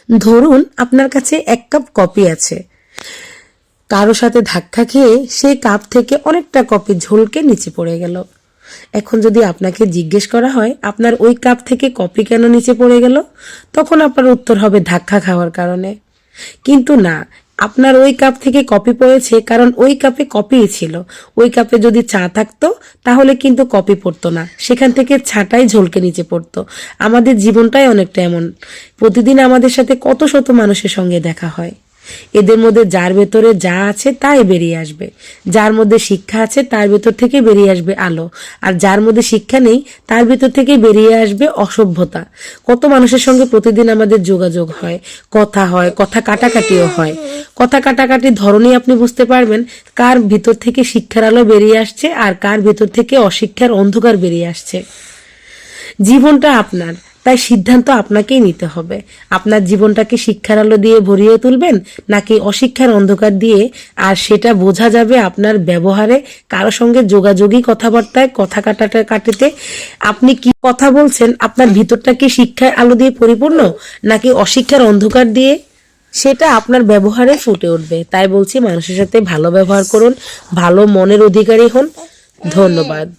ধরুন আপনার কাছে 1 কাপ কফি আছে, কারো সাথে ধাক্কা খেয়ে সেই কাপ থেকে অনেকটা কফি ঝলকে নিচে পড়ে গেল। এখন যদি আপনাকে জিজ্ঞেস করা হয় আপনার ওই কাপ থেকে কফি কেন নিচে পড়ে গেল, তখন আপনার উত্তর হবে ধাক্কা খাওয়ার কারণে। কিন্তু না, আপনার ওই কাপ থেকে কফি পড়েছে কারণ ওই কাপে কফিই ছিল। ওই কাপে যদি চা থাকতো তাহলে কিন্তু কফি পড়তো না, সেখান থেকে ছাটাই ঝলকে নিচে পড়তো। আমাদের জীবনটাই অনেকটা এমন। প্রতিদিন আমাদের সাথে কত শত মানুষের সঙ্গে দেখা হয়। এদের মধ্যে যার ভেতরে যা আছে তাই বেরিয়ে আসবে। যার মধ্যে শিক্ষা আছে তার ভেতর থেকে বেরিয়ে আসবে আলো, আর যার মধ্যে শিক্ষা নেই তার ভেতর থেকে বেরিয়ে আসবে অসভ্যতা। কত মানুষের সঙ্গে প্রতিদিন আমাদের যোগাযোগ হয়, কথা হয়, কথা কাটাকাটিও হয়। কথা কাটাকাটির ধরনই আপনি বুঝতে পারবেন কার ভিতর থেকে শিক্ষার আলো বেরিয়ে আসছে আর কার ভেতর থেকে অশিক্ষার অন্ধকার বেরিয়ে আসছে। জীবনটা আপনার, তাই সিদ্ধান্ত আপনাকেই নিতে হবে। আপনার জীবনটাকে শিক্ষার আলো দিয়ে ভরিয়ে তুলবেন নাকি অশিক্ষার অন্ধকার দিয়ে? আর সেটা বোঝা যাবে আপনার ব্যবহারে, কারো সঙ্গে যোগাযোগী কথাবার্তায়, কথা কাটাতে আপনি কি কথা বলছেন, আপনার ভিতরটা কি শিক্ষার আলো দিয়ে পরিপূর্ণ নাকি অশিক্ষার অন্ধকার দিয়ে, সেটা আপনার ব্যবহারে ফুটে উঠবে। তাই বলছি মানুষের সাথে ভালো ব্যবহার করুন, ভালো মনের অধিকারী হন। ধন্যবাদ।